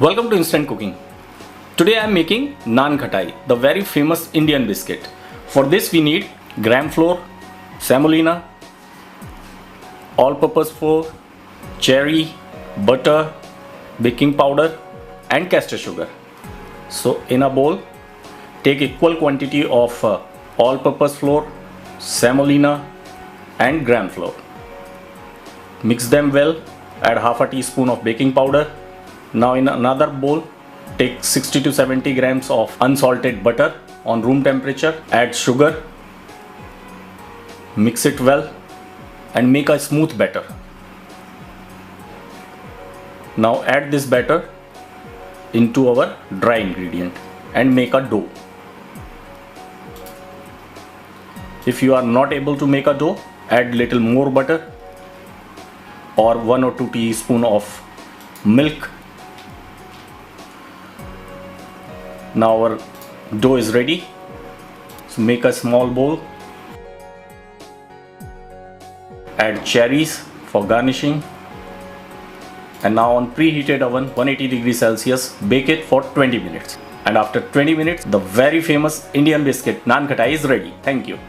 Welcome to Instant Cooking. Today I am making naan khatai, the very famous Indian biscuit. For this we need gram flour, semolina, all-purpose flour, cherry, butter, baking powder and castor sugar. So in a bowl, take equal quantity of all-purpose flour, semolina and gram flour. Mix them well, add half a teaspoon of baking powder. Now in another bowl, take 60 to 70 grams of unsalted butter on room temperature, add sugar, mix it well and make a smooth batter. Now add this batter into our dry ingredient and make a dough. If you are not able to make a dough, add little more butter or 1 or 2 teaspoons of milk. Now our dough is ready. So make a small bowl. Add cherries for garnishing. And now on preheated oven 180 degrees Celsius, bake it for 20 minutes. And after 20 minutes, the very famous Indian biscuit naan khatai is ready. Thank you.